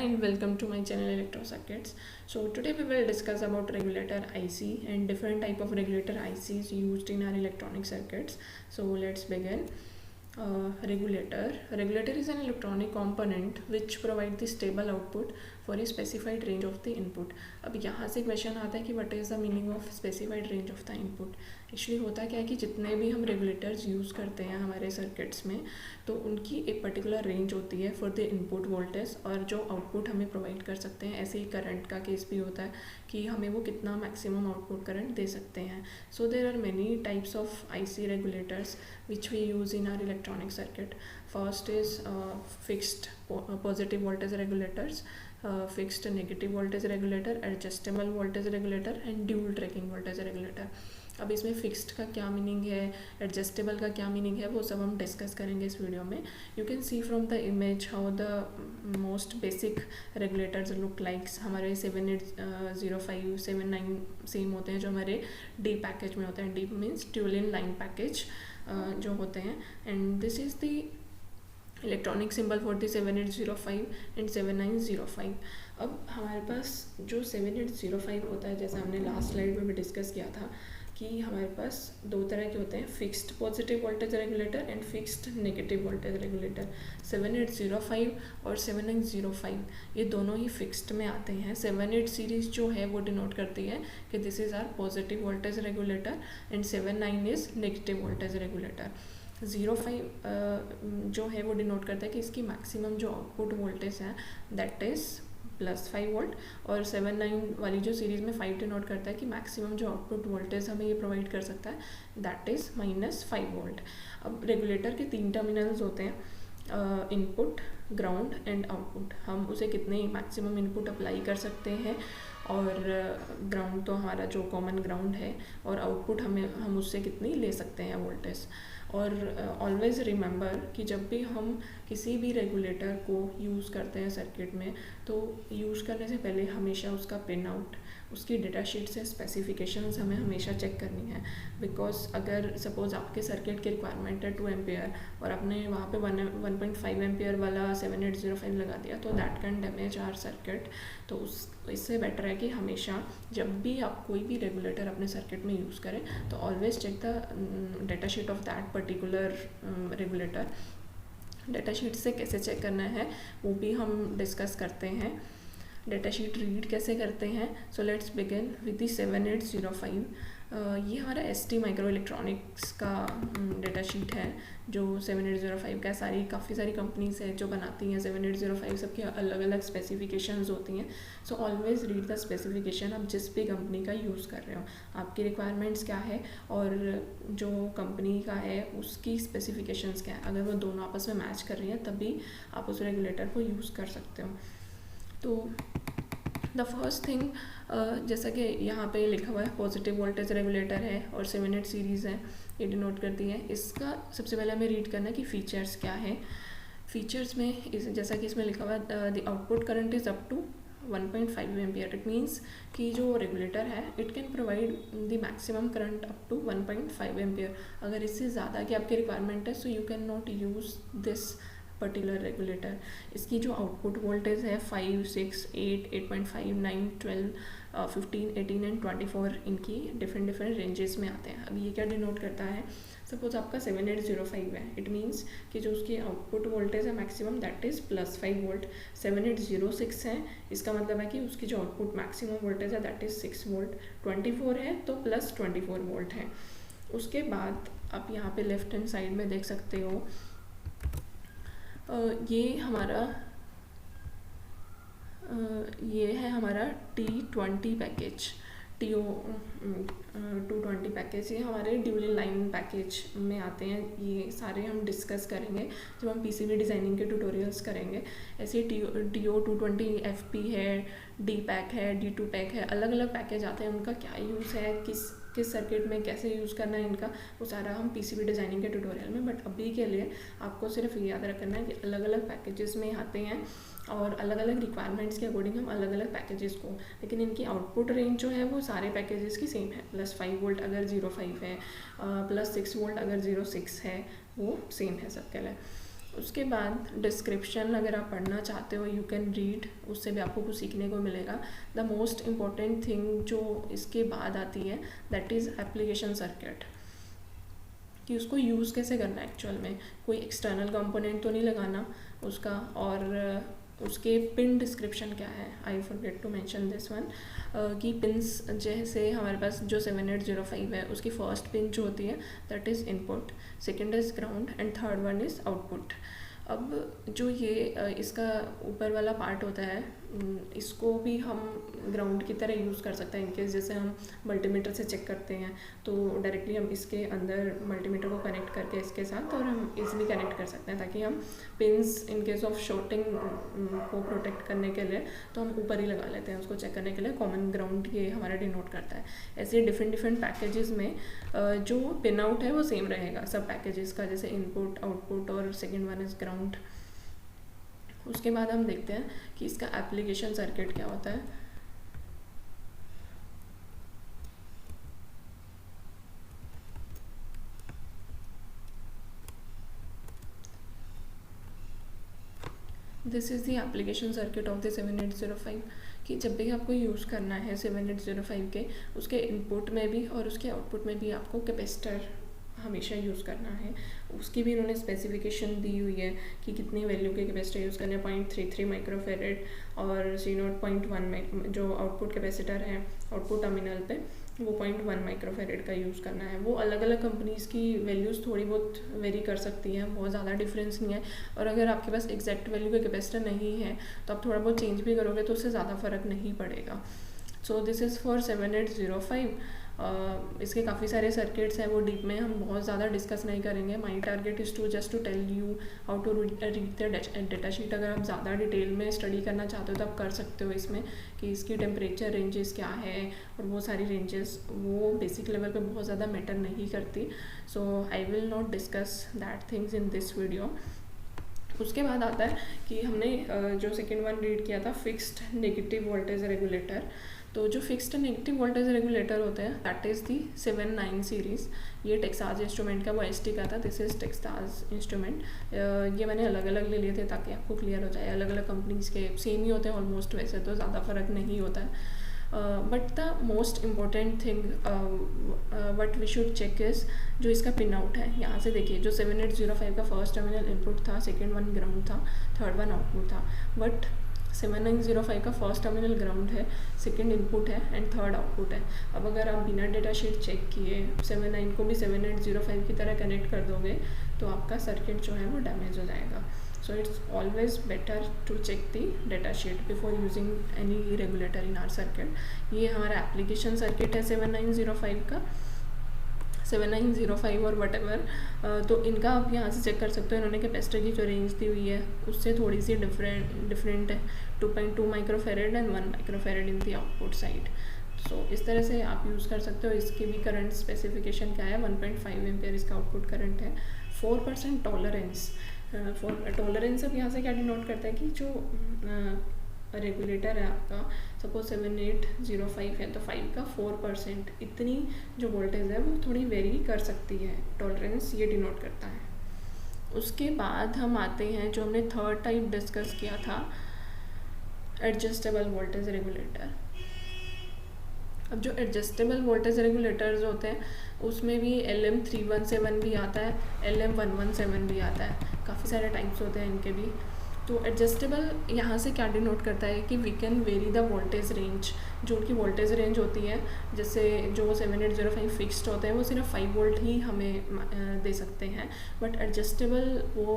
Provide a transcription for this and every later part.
And welcome to my channel Electro Circuits. So today we will discuss about regulator IC and different type of regulator ICs used in our electronic circuits. So let's begin. Regulator is an electronic component which provide the stable output for a specified range of the input. अब यहाँ से question आता है कि what is the meaning of specified range of the input. Actually होता क्या है कि जितने भी हम रेगुलेटर्स यूज़ करते हैं हमारे सर्किट्स में, तो उनकी एक पर्टिकुलर रेंज होती है फॉर द इनपुट वोल्टेज और जो आउटपुट हमें प्रोवाइड कर सकते हैं. ऐसे ही करंट का केस भी होता है कि हमें वो कितना मैक्सिमम आउटपुट करंट दे सकते हैं. So there are many types of IC regulators which we use in our electronic circuit. First is fixed positive voltage regulators, fixed negative voltage regulator, adjustable voltage regulator and dual tracking voltage regulator. अब इसमें fixed का क्या meaning है, adjustable का क्या meaning है, वो सब हम डिस्कस करेंगे इस वीडियो में. You can see from the image how the most basic regulators look likes. हमारे 7805 79 सेम होते हैं जो हमारे डी पैकेज में होते हैं. D means dual in line package जो होते हैं. And this is the electronic symbol for the 7805 and 7905. अब हमारे पास जो 7805 होता है, जैसा हमने लास्ट स्लाइड में भी डिस्कस किया था कि हमारे पास दो तरह के होते हैं, fixed positive voltage regulator and fixed negative voltage regulator. 7805 और 7905 ये दोनों ही फिक्स्ड में आते हैं. 78 सीरीज़ जो है वो डिनोट करती है कि this is our positive voltage regulator and 79 is negative voltage regulator. 05 जो है वो डिनोट करता है कि इसकी मैक्सिमम जो आउटपुट वोल्टेज है दैट इज़ +5 वोल्ट, और 79 वाली जो सीरीज़ में 5 डिनोट करता है कि मैक्सिमम जो आउटपुट वोल्टेज हमें ये प्रोवाइड कर सकता है दैट इज़ -5 वोल्ट. अब रेगुलेटर के 3 टर्मिनल्स होते हैं, इनपुट, ग्राउंड एंड आउटपुट. हम उसे कितने मैक्सिमम इनपुट अप्लाई कर सकते हैं, और ग्राउंड तो हमारा जो कॉमन ग्राउंड है, और आउटपुट हम उससे कितनी ले सकते हैं वोल्टेज. और ऑलवेज़ रिमेंबर कि जब भी हम किसी भी रेगुलेटर को यूज़ करते हैं सर्किट में, तो यूज़ करने से पहले हमेशा उसका पिन आउट, उसकी डेटा शीट से स्पेसिफिकेशंस हमें हमेशा चेक करनी है. बिकॉज अगर सपोज़ आपके सर्किट की रिक्वायरमेंट है 2 एम्पियर और आपने वहाँ पे 1.5 एम्पियर वाला 7805 लगा दिया, तो that can damage our circuit. तो इससे बेटर है कि हमेशा जब भी आप कोई भी रेगुलेटर अपने सर्किट में यूज़ करें तो always check the data sheet of that particular regulator. Data sheet से कैसे चेक करना है वो भी हम डिस्कस करते हैं. डेटा शीट रीड कैसे करते हैं. So let's begin with the 7805. ये हमारा ST माइक्रो इलेक्ट्रॉनिक्स का डेटा शीट है जो 7805 का. काफ़ी सारी कंपनीज है जो बनाती हैं 7805. सबकी अलग अलग स्पेसिफिकेशंस होती हैं. So always read the specification. आप जिस भी कंपनी का यूज़ कर रहे हो, आपकी रिक्वायरमेंट्स क्या है और जो कंपनी का है उसकी स्पेसिफिकेशंस क्या है. अगर वो दोनों आपस में मैच कर रही हैं तभी आप उस रेगुलेटर को यूज़ कर सकते हो. तो द फर्स्ट थिंग, जैसा कि यहाँ पे लिखा हुआ है पॉजिटिव वोल्टेज रेगुलेटर है और 78 सीरीज़ है, ये डिनोट करती है. इसका सबसे पहले हमें रीड करना है कि फ़ीचर्स क्या है. फीचर्स में जैसा कि इसमें लिखा हुआ है the output current is up to 1.5 ampere. It means कि जो रेगुलेटर है it can provide the maximum current up to 1.5 ampere. अगर इससे ज़्यादा की आपकी रिक्वायरमेंट है, so you can not use this particular regulator. इसकी जो आउटपुट वोल्टेज है 5, 6, 8, 8.5, 9, 12, 15, 18 एंड 24 इनकी डिफरेंट रेंजेस में आते हैं. अब ये क्या डिनोट करता है, सपोज आपका 7805 है, इट मीन्स कि जो उसकी आउटपुट वोल्टेज है मैक्सिमम दैट इज़ +5 वोल्ट. 7806 है, इसका मतलब है कि उसकी जो आउटपुट मैक्सिमम वोल्टेज है दैट इज़ 6 वोल्ट. 24 है तो +24 वोल्ट है. उसके बाद आप यहाँ पे लेफ्ट हैंड साइड में देख सकते हो, ये है हमारा T20 पैकेज, TO 220 पैकेज. ये हमारे ड्यूल लाइन पैकेज में आते हैं. ये सारे हम डिस्कस करेंगे जब हम PCB डिज़ाइनिंग के ट्यूटोरियल्स करेंगे. ऐसे TO 220 FP है, D पैक है, D2 पैक है, अलग अलग पैकेज आते हैं. उनका क्या यूज़ है, किस सर्किट में कैसे यूज़ करना है इनका, वो सारा हम PCB डिज़ाइनिंग के ट्यूटोरियल में. बट अभी के लिए आपको सिर्फ ये याद रखना है कि अलग अलग पैकेजेस में आते हैं और अलग अलग रिक्वायरमेंट्स के अकॉर्डिंग हम अलग अलग पैकेजेस को, लेकिन इनकी आउटपुट रेंज जो है वो सारे पैकेजेस की सेम है. +5 वोल्ट अगर 05 है, +6 वोल्ट अगर 06 है, वो सेम है सबके लिए. उसके बाद डिस्क्रिप्शन अगर आप पढ़ना चाहते हो यू कैन रीड, उससे भी आपको कुछ सीखने को मिलेगा। द मोस्ट इम्पॉर्टेंट थिंग जो इसके बाद आती है दैट इज़ एप्लीकेशन सर्किट, कि उसको यूज़ कैसे करना है एक्चुअल में, कोई एक्सटर्नल कंपोनेंट तो नहीं लगाना उसका, और उसके पिन डिस्क्रिप्शन क्या है। I forget to mention this one, कि पिन्स जैसे हमारे पास जो 7805 है उसकी फर्स्ट पिन जो होती है that is input, second is ground and third one is output. अब जो ये इसका ऊपर वाला पार्ट होता है इसको भी हम ग्राउंड की तरह यूज़ कर सकते हैं। इनकेस जैसे हम मल्टीमीटर से चेक करते हैं तो डायरेक्टली हम इसके अंदर मल्टीमीटर को कनेक्ट करके इसके साथ और हम इजीली कनेक्ट कर सकते हैं, ताकि हम pins in case of shorting को प्रोटेक्ट करने के लिए तो हम ऊपर ही लगा लेते हैं उसको चेक करने के लिए। कॉमन ग्राउंड ये हमारा डिनोट करता है। ऐसे डिफरेंट पैकेजेस में जो पिन आउट है वो सेम रहेगा सब पैकेजेस का, जैसे इनपुट, आउटपुट और सेकेंड वन इज़ ग्राउंड। उसके बाद हम देखते हैं कि इसका एप्लीकेशन सर्किट क्या होता है। This is the application circuit of the 7805, कि जब भी आपको यूज़ करना है 7805 के उसके इनपुट में भी और उसके आउटपुट में भी आपको कैपेसिटर हमेशा यूज़ करना है। उसकी भी इन्होंने स्पेसिफिकेशन दी हुई है कि कितनी वैल्यू के कैपेसिटर यूज़ करने हैं, 0.33 माइक्रोफेरेड और C0.1 जो आउटपुट कैपेसिटर है आउटपुट टर्मिनल पे वो 0.1 माइक्रोफेरेड का यूज़ करना है। वो अलग अलग कंपनीज़ की वैल्यूज़ थोड़ी बहुत वेरी कर सकती हैं, बहुत ज़्यादा डिफरेंस नहीं है। और अगर आपके पास एग्जैक्ट वैल्यू का कैपेसिटर नहीं है तो आप थोड़ा बहुत चेंज भी करोगे तो उससे ज़्यादा फ़र्क नहीं पड़ेगा। सो दिस इज़ फॉर 7805। इसके काफ़ी सारे सर्किट्स हैं, वो डीप में हम बहुत ज़्यादा डिस्कस नहीं करेंगे। My target is to just to tell you how to read the data sheet. अगर आप ज़्यादा डिटेल में स्टडी करना चाहते हो तो आप कर सकते हो इसमें, कि इसकी टेम्परेचर रेंजेस क्या है और वो सारी रेंजेस वो बेसिक लेवल पे बहुत ज़्यादा मैटर नहीं करती। So I will not discuss that things in this video. उसके बाद आता है कि हमने जो सेकेंड वन रीड किया था फिक्स्ड नेगेटिव वोल्टेज रेगुलेटर। तो जो फिक्स्ड नेगेटिव वोल्टेज रेगुलेटर होते हैं दैट इज़ दी 79 सीरीज़। ये टेक्सास इंस्ट्रूमेंट का वो ST का था, दिस इज़ टेक्सास इंस्ट्रूमेंट। ये मैंने अलग अलग ले लिए थे ताकि आपको क्लियर हो जाए। अलग अलग कंपनीज़ के सेम ही होते हैं ऑलमोस्ट, वैसे तो ज़्यादा फ़र्क नहीं होता है। But the most important thing what we should check is जो इसका पिन आउट है। यहाँ से देखिए जो 7805 का फर्स्ट टर्मिनल इनपुट था, सेकेंड वन ग्राउंड था, थर्ड वन आउटपुट था। बट 7905 का फर्स्ट टर्मिनल ग्राउंड है, सेकेंड इनपुट है एंड थर्ड आउटपुट है। अब अगर आप बिना डेटा शीट चेक किए 79 को भी 7805 की तरह कनेक्ट कर दोगे तो आपका सर्किट जो है वो डैमेज हो जाएगा। So it's always better to check the data sheet before using any regulator in our circuit. ये हमारा एप्लीकेशन सर्किट है 7905 का, 7905 और वटेवर। तो इनका आप यहाँ से चेक कर सकते हो। इन्होंने कैपेसिटर की जो रेंज दी हुई है उससे थोड़ी सी डिफरेंट है, 2.2 microfarad and 1 microfarad in the output side. So इस तरह से आप यूज़ कर सकते हो। इसकी भी करंट स्पेसिफिकेशन क्या है, 1.5 एम्पियर इसका आउटपुट करंट है। 4% टॉलरेंस। टॉलरेंस अब यहाँ से क्या डिनोट करता है कि जो रेगुलेटर है आपका, सपोज 7805 है तो 5 का 4%, इतनी जो वोल्टेज है वो थोड़ी वेरी कर सकती है। टॉलरेंस ये डिनोट करता है। उसके बाद हम आते हैं जो हमने थर्ड टाइप डिस्कस किया था, एडजस्टेबल वोल्टेज रेगुलेटर। अब जो एडजस्टेबल वोल्टेज रेगुलेटर्स होते हैं उसमें भी LM317 भी आता है, LM117 भी आता है, काफ़ी सारे टाइप्स होते हैं इनके भी। तो एडजस्टेबल यहाँ से क्या डिनोट करता है कि we can vary the voltage range. जो उनकी वोल्टेज रेंज होती है, जैसे जो 7805 फिक्स्ड होते हैं वो सिर्फ 5 वोल्ट ही हमें दे सकते हैं। बट एडजस्टेबल वो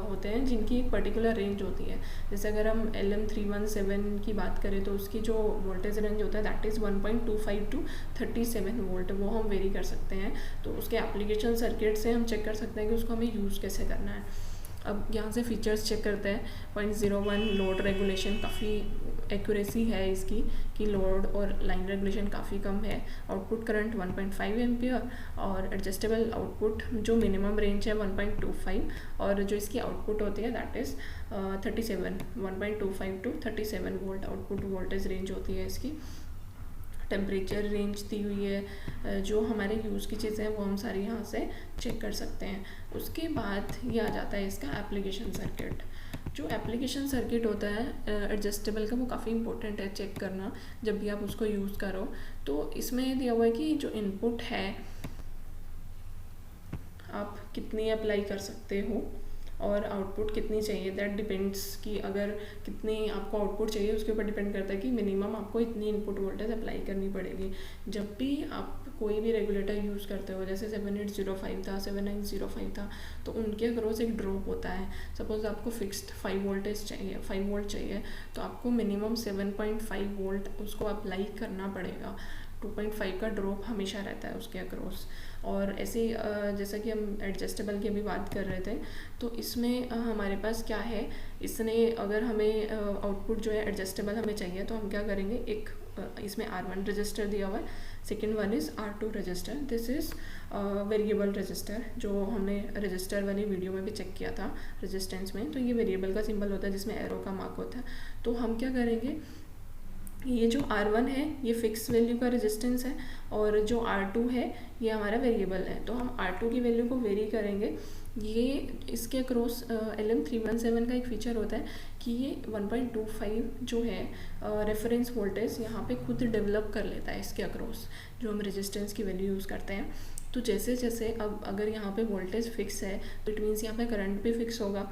होते हैं जिनकी एक पर्टिकुलर रेंज होती है। जैसे अगर हम LM317 की बात करें तो उसकी जो वोल्टेज रेंज होता है दैट इज़ 1.25 टू 37 वोल्ट, वो हम वेरी कर सकते हैं। तो उसके एप्लीकेशन सर्किट से हम चेक कर सकते हैं कि उसको हमें यूज़ कैसे करना है। अब यहाँ से फीचर्स चेक करते हैं। 0.01 लोड रेगुलेशन, काफ़ी एक्यूरेसी है इसकी कि लोड और लाइन रेगुलेशन काफ़ी कम है। आउटपुट करंट 1.5 एम्पियर और एडजस्टेबल आउटपुट जो मिनिमम रेंज है 1.25 और जो इसकी आउटपुट होती है that is 37, 1.25 to 37 volt output voltage range होती है इसकी। टेम्परेचर रेंज दी हुई है, जो हमारे यूज़ की चीज़ें हैं वो हम सारी यहाँ से चेक कर सकते हैं। उसके बाद ये आ जाता है इसका एप्लीकेशन सर्किट। जो एप्लीकेशन सर्किट होता है एडजस्टेबल का, वो काफ़ी इंपॉर्टेंट है चेक करना जब भी आप उसको यूज़ करो। तो इसमें दिया हुआ है कि जो इनपुट है आप कितनी अप्लाई कर सकते हो और आउटपुट कितनी चाहिए, दैट डिपेंड्स कि अगर कितनी आपको आउटपुट चाहिए उसके ऊपर डिपेंड करता है कि मिनिमम आपको इतनी इनपुट वोल्टेज अप्लाई करनी पड़ेगी। जब भी आप कोई भी रेगुलेटर यूज़ करते हो, जैसे 7805 था, 7905 था, तो उनके अक्रॉस एक ड्रॉप होता है। सपोज आपको फिक्स्ड 5 वोल्टेज चाहिए, 5 वोल्ट चाहिए, तो आपको मिनिमम 7.5 वोल्ट उसको अप्लाई करना पड़ेगा। 2.5 का ड्रॉप हमेशा रहता है उसके अक्रॉस। और ऐसे जैसा कि हम एडजस्टेबल की अभी बात कर रहे थे, तो इसमें हमारे पास क्या है, इसने अगर हमें आउटपुट जो है एडजस्टेबल हमें चाहिए, तो हम क्या करेंगे, एक इसमें R1 रजिस्टर दिया हुआ है, second one is R2 register, this is variable resistor, जो हमने रजिस्टर वाली वीडियो में भी चेक किया था रेजिस्टेंस में। तो ये वेरिएबल का सिंबल होता है जिसमें एरो का मार्क होता है। तो हम क्या करेंगे, ये जो R1 है ये फिक्स वैल्यू का रेजिस्टेंस है, और जो R2 है ये हमारा वेरिएबल है। तो हम R2 की वैल्यू को वेरी करेंगे। ये इसके अक्रॉस LM317 का एक फीचर होता है कि ये 1.25 जो है रेफरेंस वोल्टेज यहाँ पे खुद डेवलप कर लेता है इसके अक्रॉस, जो हम रेजिस्टेंस की वैल्यू यूज़ करते हैं। तो जैसे जैसे अब अगर यहाँ पे वोल्टेज फिक्स है तो इट मीन्स यहाँ पे करंट भी फिक्स होगा।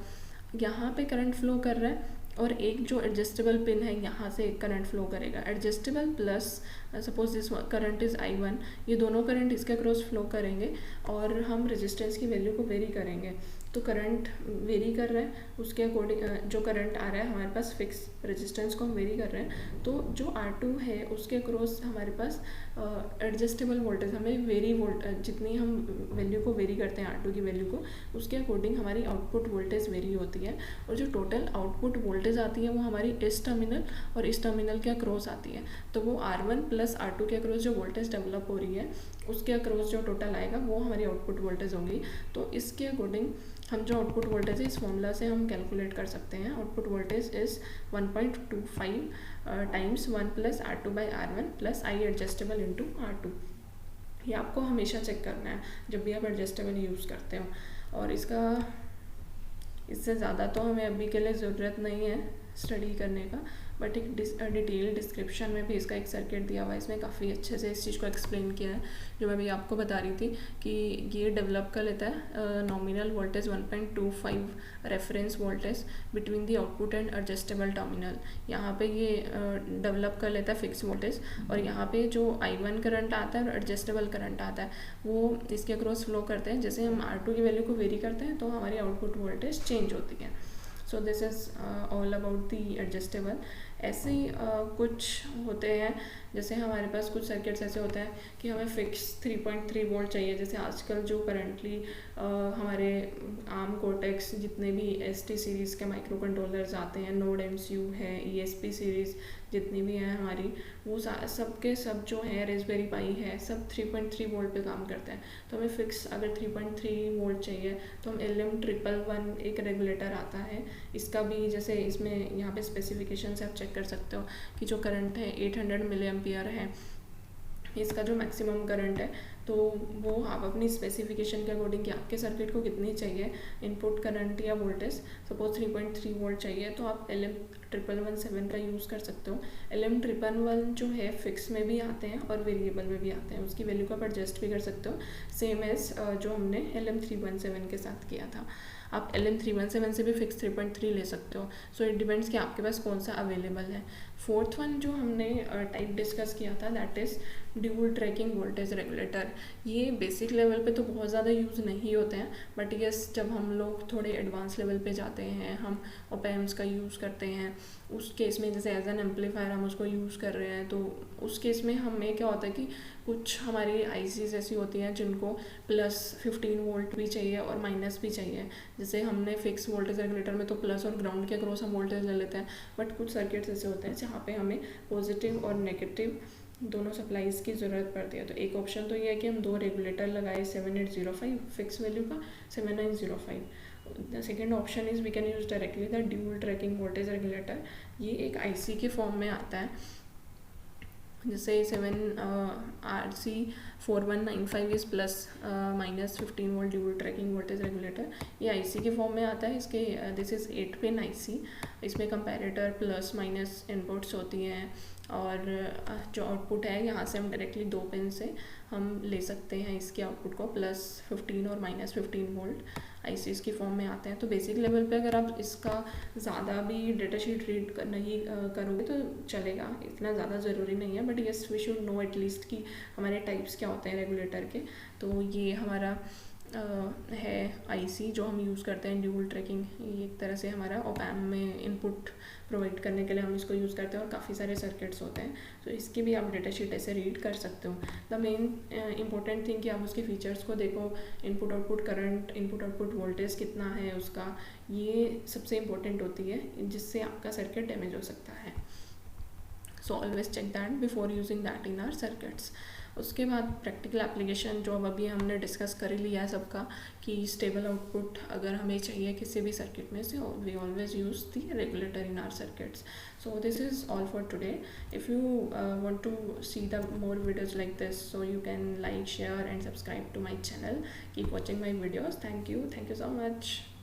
यहाँ पे करंट फ्लो कर रहा है और एक जो एडजस्टेबल पिन है यहाँ से एक करंट फ्लो करेगा। Adjustable plus suppose this current is I1, ये दोनों करंट इसके अक्रॉस फ्लो करेंगे और हम रेजिस्टेंस की वैल्यू को वेरी करेंगे। तो करंट वेरी कर रहा है, उसके अकॉर्डिंग जो करंट आ रहा है हमारे पास फिक्स, रेजिस्टेंस को हम वेरी कर रहे हैं। तो जो R2 है उसके अक्रॉस हमारे पास एडजस्टेबल वोल्टेज, हमें जितनी हम वैल्यू को वेरी करते हैं R2 की वैल्यू को, उसके अकॉर्डिंग हमारी आउटपुट वोल्टेज वेरी होती है। और जो टोटल आउटपुट वोल्टेज आती है वो हमारी इस टर्मिनल और इस टर्मिनल के अक्रॉस आती है। तो वो R1 प्लस R2 के अक्रॉस जो वोल्टेज डेवलप हो रही है उसके अक्रॉस जो टोटल आएगा वो हमारी आउटपुट वोल्टेज होगी। तो इसके अकॉर्डिंग हम जो आउटपुट वोल्टेज है इस फॉर्मूला से हम कैलकुलेट कर सकते हैं। Output voltage is 1.25 times 1 plus R2/R1 plus I adjustable into R2। ये आपको हमेशा चेक करना है जब भी आप एडजस्टेबल यूज़ करते हो। और इससे ज़्यादा तो हमें अभी के लिए ज़रूरत नहीं है स्टडी करने का, बट एक डिटेल डिस्क्रिप्शन में भी इसका एक सर्किट दिया हुआ है, इसमें काफ़ी अच्छे से इस चीज़ को एक्सप्लेन किया है, जो मैं भी आपको बता रही थी कि ये डेवलप कर लेता है nominal voltage 1.25 reference voltage between the output and adjustable terminal. यहाँ पे ये डेवलप कर लेता है फिक्स वोल्टेज, और यहाँ पे जो I1 करंट आता है और एडजस्टेबल करंट आता है वो इसके अक्रॉस फ्लो करते हैं। जैसे हम R2 की वैल्यू को वेरी करते हैं तो हमारी आउटपुट वोल्टेज चेंज होती है। सो this is all about the adjustable. ऐसे ही कुछ होते हैं, जैसे हमारे पास कुछ सर्किट्स ऐसे होते हैं कि हमें फिक्स 3.3 वोल्ट चाहिए। जैसे आजकल जो करंटली हमारे आर्म कोर्टेक्स जितने भी ST सीरीज़ के माइक्रो कंट्रोलर्स आते हैं, नोड MCU है, ESP सीरीज़ जितनी भी हैं हमारी, वो सब के सब जो है रेस्पबेरी पाई है, सब 3.3 वोल्ट पे काम करते हैं। तो हमें फिक्स अगर 3.3 वोल्ट चाहिए तो हम LM111 एक रेगुलेटर आता है, इसका भी जैसे इसमें यहाँ पे स्पेसिफिकेशन से आप चेक कर सकते हो कि जो करंट है 800 मिली एम्पियर है, इसका जो मैक्सिमम करंट है। तो वो आप अपनी स्पेसिफिकेशन के अकॉर्डिंग कि आपके सर्किट को कितनी चाहिए इनपुट करंट या वोल्टेज, सपोज 3.3 वोल्ट चाहिए तो आप LM1117 का यूज़ कर सकते हो। LM1111 जो है फिक्स में भी आते हैं और वेरिएबल में भी आते हैं, उसकी वैल्यू को आप एडजस्ट भी कर सकते हो, सेम एज जो हमने LM317 के साथ किया था। आप LM317 से भी फिक्स 3.3 ले सकते हो। सो इट डिपेंड्स कि आपके पास कौन सा अवेलेबल है। फोर्थ वन जो हमने टाइप डिस्कस किया था that is dual tracking voltage regulator. ये बेसिक लेवल पे तो बहुत ज़्यादा यूज़ नहीं होते हैं, बट यस जब हम लोग थोड़े एडवांस लेवल पे जाते हैं, हम ऑप-एम्प्स का यूज़ करते हैं, उस केस में जैसे एज एन एम्पलीफायर हम उसको यूज़ कर रहे हैं, तो उस केस में हमें क्या होता है कि कुछ हमारी ICs ऐसी होती हैं जिनको प्लस 15 वोल्ट भी चाहिए और माइनस भी चाहिए। जैसे हमने फिक्स वोल्टेज रेगुलेटर में तो प्लस और ग्राउंड के अक्रॉस हम वोल्टेज ले लेते हैं, बट कुछ सर्किट्स ऐसे होते हैं जहाँ पे हमें पॉजिटिव और नेगेटिव दोनों सप्लाईज़ की ज़रूरत पड़ती है। तो एक ऑप्शन तो ये है कि हम 2 रेगुलेटर लगाए 7805 फिक्स वैल्यू का, 7905। The second option is we can use directly the dual tracking voltage regulator. ये एक IC के फॉर्म में आता है, जैसे 7RC4195 is plus minus 15 volt dual tracking voltage regulator, ये आईसी के फॉर्म में आता है। इसके दिस इज़ 8 पिन आईसी, इसमें कंपैरेटर प्लस माइनस इनपुट्स होती हैं, और जो आउटपुट है यहाँ से हम डायरेक्टली 2 पिन से हम ले सकते हैं इसके आउटपुट को, प्लस 15 और माइनस 15 वोल्ट आईसीज की फॉर्म में आते हैं। तो बेसिक लेवल पे अगर आप इसका ज़्यादा भी डेटा शीट रीड नहीं करोगे तो चलेगा, इतना ज़्यादा ज़रूरी नहीं है, but yes we should know at least कि हमारे टाइप्स क्या होते हैं रेगुलेटर के। तो ये हमारा है आईसी जो हम यूज़ करते हैं ड्यूल ट्रैकिंग, ये एक तरह से हमारा ऑप-एम्प में इनपुट प्रोवाइड करने के लिए हम इसको यूज़ करते हैं, और काफ़ी सारे सर्किट्स होते हैं, तो इसकी भी आप डेटा शीट ऐसे रीड कर सकते हो। द मेन इंपॉर्टेंट थिंग कि आप उसके फीचर्स को देखो, input output current, input output voltage कितना है उसका, ये सबसे इम्पोर्टेंट होती है, जिससे आपका सर्किट डैमेज हो सकता है। So always check that before using that in our circuits. उसके बाद प्रैक्टिकल एप्लीकेशन जो अब अभी हमने डिस्कस कर ही लिया है सबका, कि स्टेबल आउटपुट अगर हमें चाहिए किसी भी सर्किट में से, we always use the regulator in our circuits. So this is all for today. If you want to see the more videos like this, so you can like, share and subscribe to my channel. Keep watching my videos. Thank you so much.